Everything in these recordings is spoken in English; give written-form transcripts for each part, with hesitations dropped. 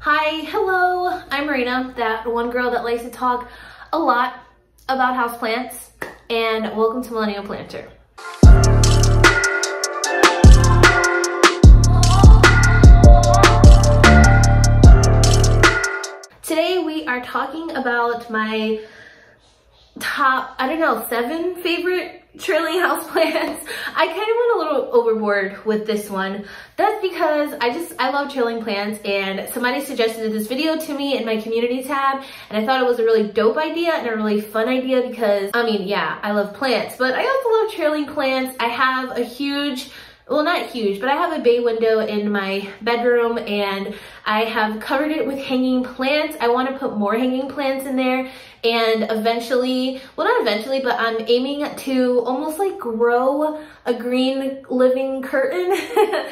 Hi, hello, I'm Marina, that one girl that likes to talk a lot about houseplants, and welcome to Millennial Planter. Today we are talking about my top, 7 favorite trailing houseplants. I kind of went a little overboard with this one. That's because I love trailing plants, and somebody suggested this video to me in my community tab, and I thought it was a really dope idea and a really fun idea because, yeah, I love plants, but I also love trailing plants. I have a huge, well, not huge, but I have a bay window in my bedroom, and I have covered it with hanging plants. I want to put more hanging plants in there, and eventually, well, not eventually, but I'm aiming to almost like grow a green living curtain.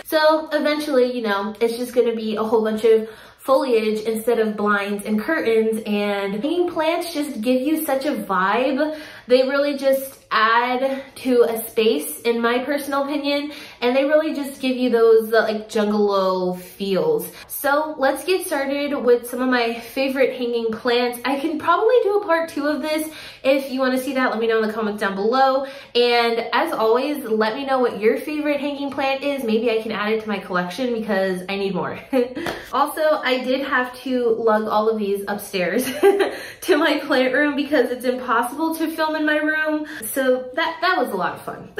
So eventually, you know, it's just going to be a whole bunch of foliage instead of blinds and curtains, and hanging plants just give you such a vibe. They really just add to a space, in my personal opinion, and they really just give you those like jungalow feels. So let's get started with some of my favorite hanging plants. I can probably do a part 2 of this. If you want to see that, let me know in the comments down below. And as always, let me know what your favorite hanging plant is. Maybe I can add it to my collection because I need more. Also, I did have to lug all of these upstairs to my plant room because it's impossible to film in my room. So that was a lot of fun.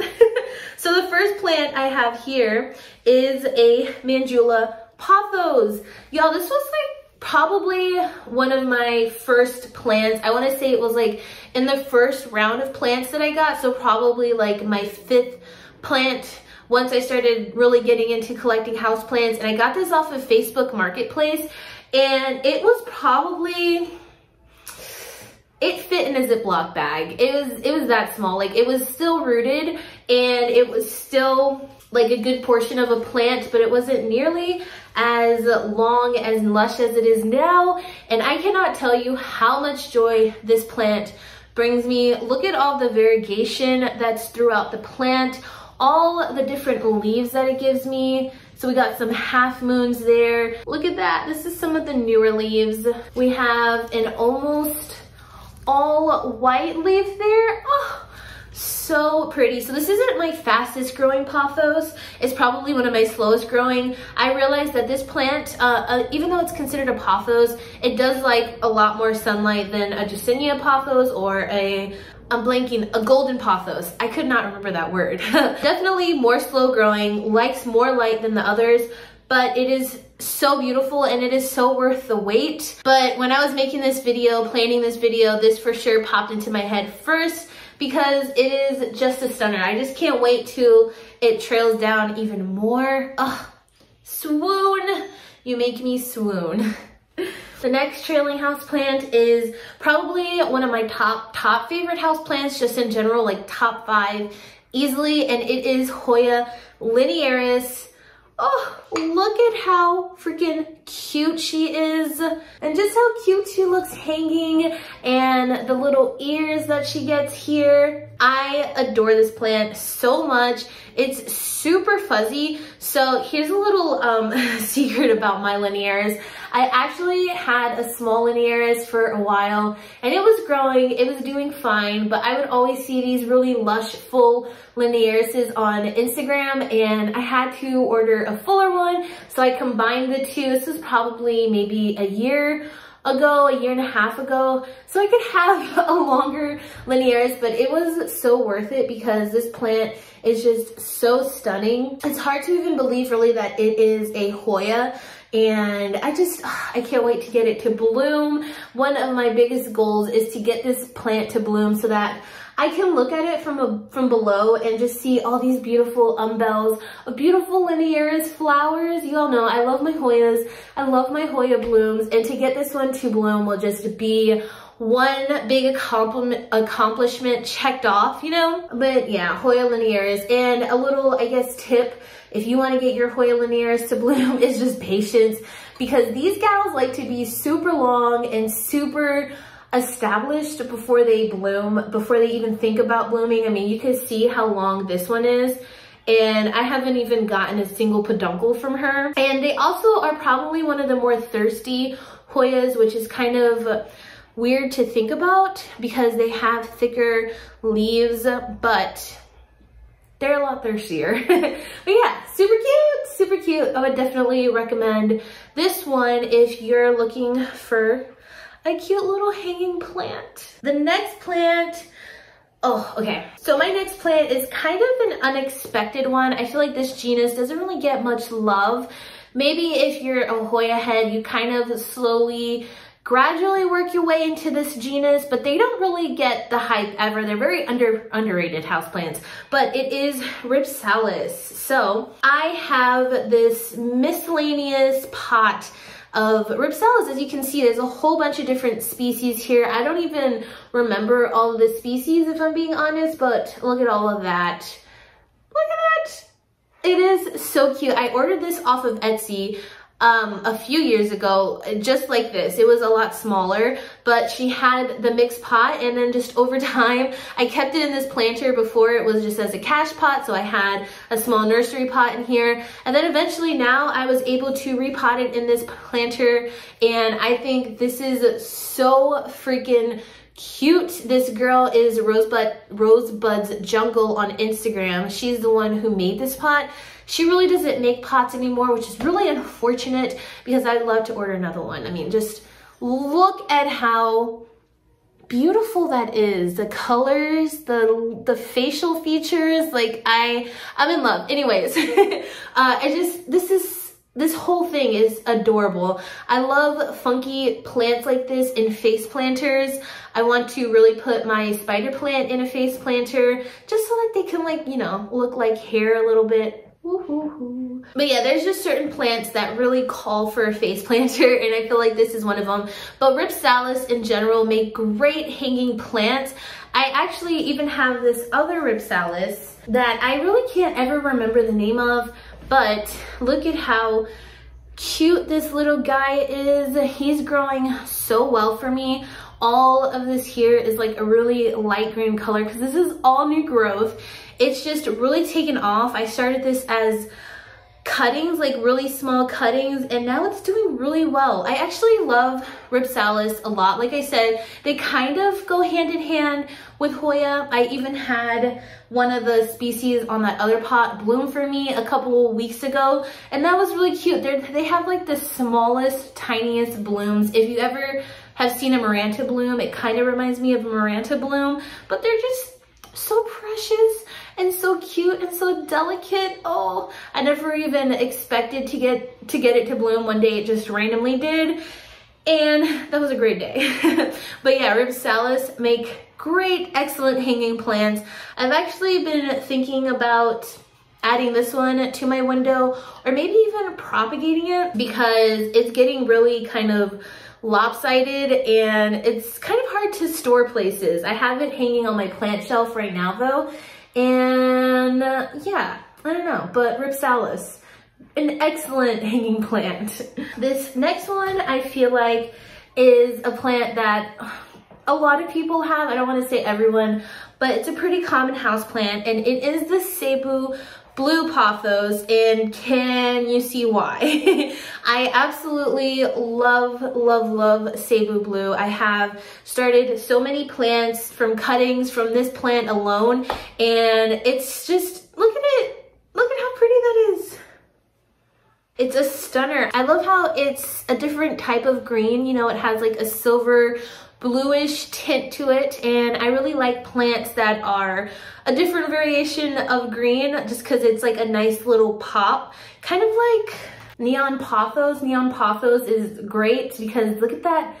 So the first plant I have here is a Mandula Pothos. Y'all, this was like probably one of my first plants. I want to say it was like in the first round of plants that I got. So probably like my 5th plant once I started really getting into collecting houseplants. And I got this off of Facebook Marketplace, and it was probably, it fit in a Ziploc bag. It was that small. Like, it was still rooted, and it was still like a good portion of a plant, but it wasn't nearly as long as lush as it is now. And I cannot tell you how much joy this plant brings me. Look at all the variegation that's throughout the plant, all the different leaves that it gives me. So we got some half moons there. Look at that. This is some of the newer leaves. We have an almost all white leaf there. Oh, so pretty. So this isn't my fastest growing pothos. It's probably one of my slowest growing. I realized that this plant, even though it's considered a pothos, it does like a lot more sunlight than a Jusinia pothos or a golden pothos. I could not remember that word. Definitely more slow growing, likes more light than the others, but it is so beautiful and it is so worth the wait. But when I was making this video, planning this video, this for sure popped into my head first because it is just a stunner. I just can't wait till it trails down even more. Oh, swoon. You make me swoon. The next trailing houseplant is probably one of my top favorite houseplants, just in general, like top 5 easily, and it is Hoya Linearis. Oh, look at how freaking cute she is, and just how cute she looks hanging, and the little ears that she gets here. I adore this plant so much. It's super fuzzy. So here's a little secret about my Linearis. I actually had a small Linearis for a while, and it was growing, it was doing fine, but I would always see these really lush, full Linearises on Instagram, and I had to order a fuller one, so I combined the two. This was probably maybe a year ago, a year and a half ago, so I could have a longer Linearis, but it was so worth it because this plant is just so stunning. It's hard to even believe really that it is a Hoya, and I can't wait to get it to bloom. One of my biggest goals is to get this plant to bloom so that I can look at it from below and just see all these beautiful umbels, beautiful Linearis flowers. You all know I love my Hoyas. I love my Hoya blooms, and to get this one to bloom will just be one big accomplishment checked off, you know? But yeah, Hoya Linearis. And a little, I guess, tip, if you want to get your Hoya Linearis to bloom, is just patience, because these gals like to be super long and super established before they bloom, before they even think about blooming. I mean, you can see how long this one is, and I haven't even gotten a single peduncle from her. And they also are probably one of the more thirsty Hoyas, which is kind of weird to think about because they have thicker leaves, but they're a lot thirstier. But yeah, super cute, super cute. I would definitely recommend this one if you're looking for a cute little hanging plant. The next plant, oh, okay. So my next plant is kind of an unexpected one. I feel like this genus doesn't really get much love. Maybe if you're a Hoya head, you kind of slowly, gradually work your way into this genus, but they don't really get the hype ever. They're very underrated houseplants, but it is Ripsalis. So I have this miscellaneous pot of Ripsalis. As you can see, there's a whole bunch of different species here. I don't even remember all of the species if I'm being honest, but look at all of that. Look at that. It is so cute. I ordered this off of Etsy a few years ago, just like this. It was a lot smaller, but she had the mixed pot, and then just over time, I kept it in this planter. Before it was just as a cash pot, so I had a small nursery pot in here, and then eventually now I was able to repot it in this planter, and I think this is so freaking cute. This girl is Rosebud's Jungle on Instagram. She's the one who made this pot. She really doesn't make pots anymore, which is really unfortunate because I'd love to order another one. I mean, just look at how beautiful that is. The colors, the facial features, like I'm in love. Anyways, this whole thing is adorable. I love funky plants like this in face planters. I want to really put my spider plant in a face planter just so that they can, like, you know, look like hair a little bit. Woo-hoo-hoo. But yeah, there's just certain plants that really call for a face planter, and I feel like this is one of them. But Ripsalis in general make great hanging plants. I actually even have this other Ripsalis that I really can't ever remember the name of, but look at how cute this little guy is. He's growing so well for me. All of this here is like a really light green color because this is all new growth. It's just really taken off. I started this as cuttings, like really small cuttings, and now it's doing really well. I actually love Ripsalis a lot. Like I said, they kind of go hand in hand with Hoya. I even had one of the species on that other pot bloom for me a couple weeks ago, and that was really cute. They have like the smallest, tiniest blooms. If you ever have seen a Maranta bloom, it kind of reminds me of a Maranta bloom, but they're just so precious and so cute and so delicate. Oh, I never even expected to get it to bloom. One day it just randomly did, and that was a great day. But yeah, Ripsalis make great, excellent hanging plants. I've actually been thinking about adding this one to my window, or maybe even propagating it, because it's getting really kind of lopsided and it's kind of hard to store places. I have it hanging on my plant shelf right now though, and yeah, I don't know, but Ripsalis, an excellent hanging plant. This next one I feel like is a plant that a lot of people have. I don't want to say everyone, but it's a pretty common house plant, and it is the Cebu Blue Pothos, and can you see why? I absolutely love, love, love Cebu Blue. I have started so many plants from cuttings from this plant alone, and it's just, look at it. Look at how pretty that is. It's a stunner. I love how it's a different type of green. You know, it has like a silver bluish tint to it, and I really like plants that are a different variation of green just because it's like a nice little pop, kind of like Neon Pothos. Neon Pothos is great because look at that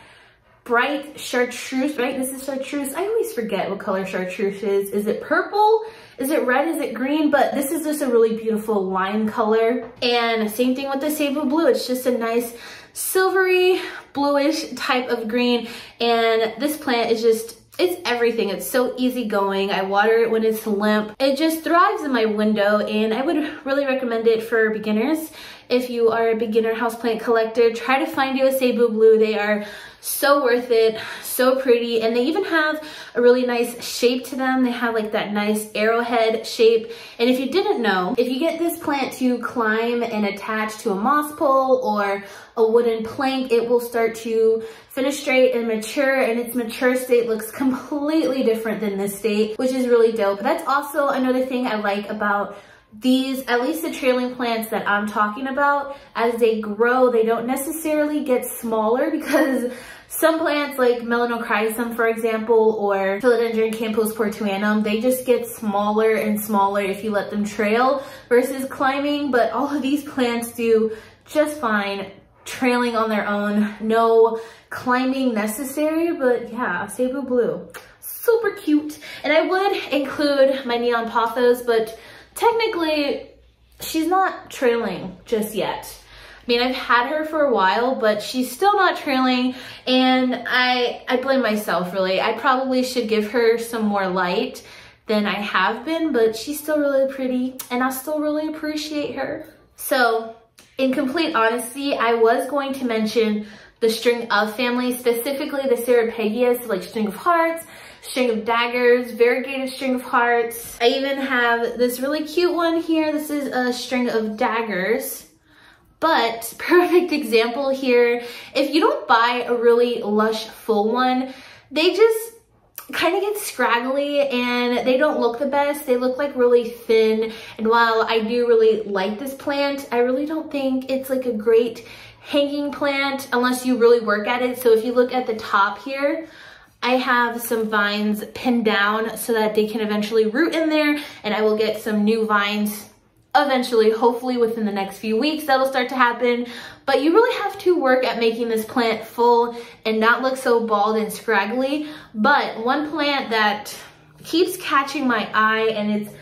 bright chartreuse, right? This is chartreuse. I always forget what color chartreuse is. Is it purple? Is it red? Is it green? But this is just a really beautiful lime color. And same thing with the Cebu Blue. It's just a nice silvery bluish type of green, and this plant is just, it's everything. It's so easygoing. I water it when it's limp. It just thrives in my window, and I would really recommend it for beginners if you are a beginner houseplant collector, try to find you a Cebu blue. They are so worth it, so pretty, and they even have a really nice shape to them. They have like that nice arrowhead shape. And if you didn't know, if you get this plant to climb and attach to a moss pole or a wooden plank, it will start to fenestrate and mature, and its mature state looks completely different than this state, which is really dope. That's also another thing I like about these, at least the trailing plants that I'm talking about. As they grow, they don't necessarily get smaller, because some plants like Melanochrysum, for example, or Philodendron Campos Portuanum, they just get smaller and smaller if you let them trail versus climbing. But all of these plants do just fine trailing on their own, no climbing necessary. But yeah, Cebu blue, super cute. And I would include my Neon Pothos, but technically she's not trailing just yet. I mean, I've had her for a while, but she's still not trailing, and I blame myself, really. I probably should give her some more light than I have been, but she's still really pretty, and I still really appreciate her. So, in complete honesty, I was going to mention the string of family, specifically the Ceropegias, like string of hearts, string of daggers, variegated string of hearts. I even have this really cute one here. This is a string of daggers. But perfect example here, if you don't buy a really lush full one, they just kind of get scraggly and they don't look the best. They look like really thin. And while I do really like this plant, I really don't think it's like a great hanging plant unless you really work at it. So if you look at the top here, I have some vines pinned down so that they can eventually root in there, and I will get some new vines eventually, hopefully within the next few weeks. That'll start to happen. But you really have to work at making this plant full and not look so bald and scraggly. But one plant that keeps catching my eye, and it's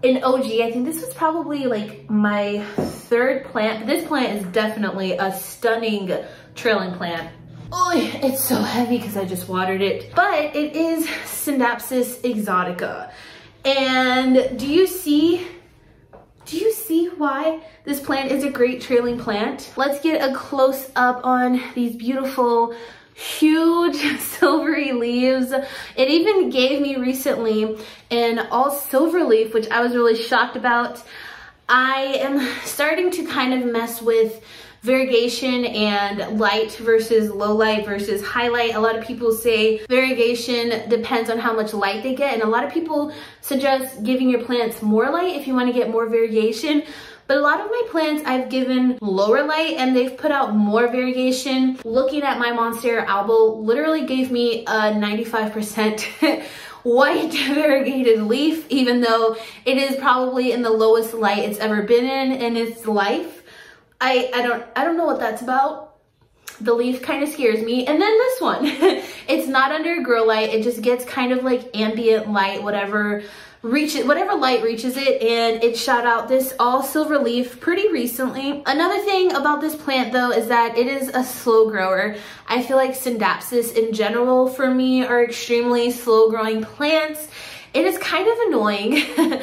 an OG, I think this was probably like my third plant. This plant is definitely a stunning trailing plant. Oh, it's so heavy because I just watered it. But it is Synapsis Exotica. And do you see why this plant is a great trailing plant? Let's get a close up on these beautiful, huge silvery leaves. It even gave me recently an all silver leaf, which I was really shocked about. I am starting to kind of mess with variegation and light versus low light versus highlight. A lot of people say variegation depends on how much light they get, and a lot of people suggest giving your plants more light if you want to get more variegation. But a lot of my plants I've given lower light and they've put out more variegation. Looking at my Monstera albo literally gave me a 95% white variegated leaf, even though it is probably in the lowest light it's ever been in its life. I don't know what that's about. The leaf kind of scares me. And then this one, it's not under grow light. It just gets kind of like ambient light, whatever light reaches it, and it shot out this all silver leaf pretty recently. Another thing about this plant though is that it is a slow grower. I feel like Synapsis in general for me are extremely slow growing plants. It is kind of annoying.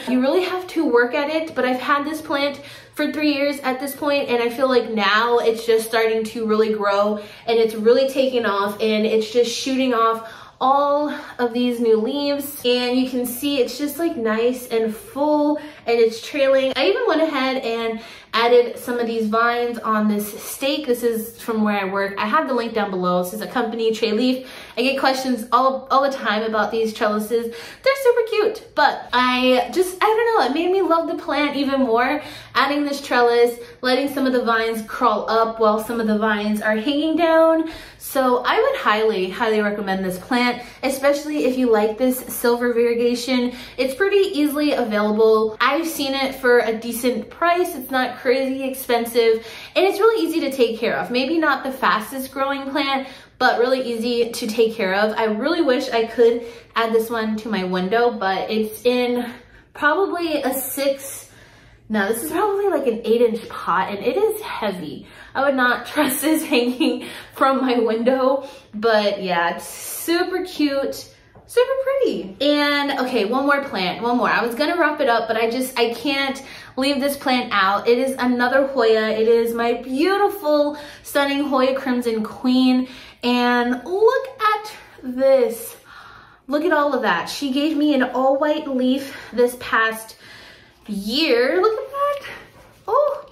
You really have to work at it, but I've had this plant for 3 years at this point, and I feel like now it's just starting to really grow and it's really taking off, and it's just shooting off all of these new leaves, and you can see it's just like nice and full, and it's trailing. I even went ahead and added some of these vines on this stake. This is from where I work. I have the link down below. This is a company, Tree Leaf. I get questions all the time about these trellises. They're super cute, but I don't know, it made me love the plant even more. Adding this trellis, letting some of the vines crawl up while some of the vines are hanging down. So I would highly, highly recommend this plant, especially if you like this silver variegation. It's pretty easily available. I've seen it for a decent price. It's not crazy expensive, and it's really easy to take care of. Maybe not the fastest growing plant, but really easy to take care of. I really wish I could add this one to my window, but it's in probably a 6, no, this is probably like an 8-inch pot, and it is heavy. I would not trust this hanging from my window, but yeah, it's super cute, super pretty. And okay, one more plant, one more. I was gonna wrap it up, but I can't leave this plant out. It is another Hoya. It is my beautiful, stunning Hoya Crimson Queen. And look at this. Look at all of that. She gave me an all white leaf this past year. Look at that. Oh,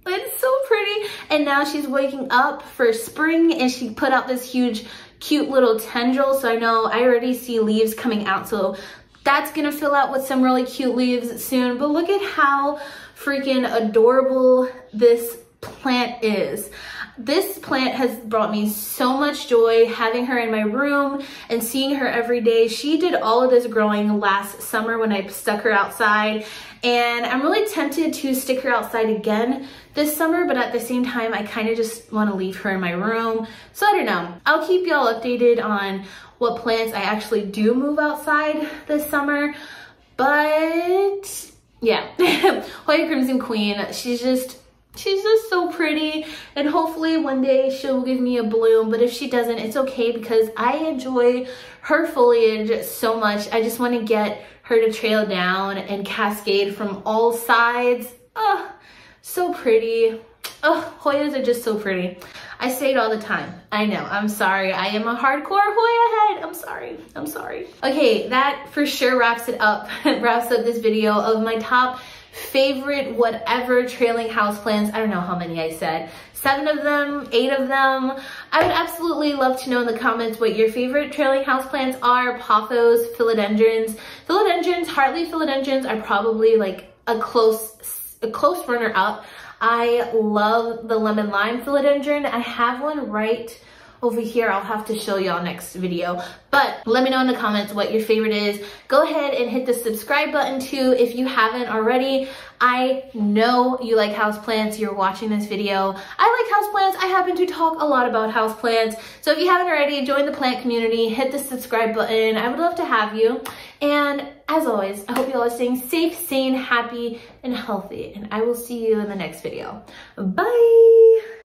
it's so pretty. And now she's waking up for spring, and she put out this huge, cute little tendril. So I know I already see leaves coming out. So that's gonna fill out with some really cute leaves soon. But look at how freaking adorable this plant is. This plant has brought me so much joy having her in my room and seeing her every day. She did all of this growing last summer when I stuck her outside, and I'm really tempted to stick her outside again this summer, but at the same time, I kind of just want to leave her in my room. So I don't know. I'll keep y'all updated on what plants I actually do move outside this summer, but yeah, Hoya Crimson Queen, she's just so pretty, and hopefully one day she'll give me a bloom. But if she doesn't, it's okay, because I enjoy her foliage so much. I just want to get her to trail down and cascade from all sides. Oh, so pretty. Oh, Hoyas are just so pretty. I say it all the time. I know, I'm sorry. I am a hardcore Hoya head. I'm sorry. Okay, that for sure wraps it up. Wraps up this video of my top favorite whatever trailing houseplants. I don't know how many I said. 7 of them, 8 of them. I would absolutely love to know in the comments what your favorite trailing houseplants are. Pothos, philodendrons. Heartleaf philodendrons are probably like a close runner up. I love the lemon lime philodendron. I have one right over here. I'll have to show y'all next video, but let me know in the comments what your favorite is. Go ahead and hit the subscribe button too if you haven't already. I know you like houseplants. You're watching this video. I like houseplants. I happen to talk a lot about houseplants. So if you haven't already, join the plant community, hit the subscribe button. I would love to have you. And as always, I hope you all are staying safe, sane, happy, and healthy. And I will see you in the next video. Bye.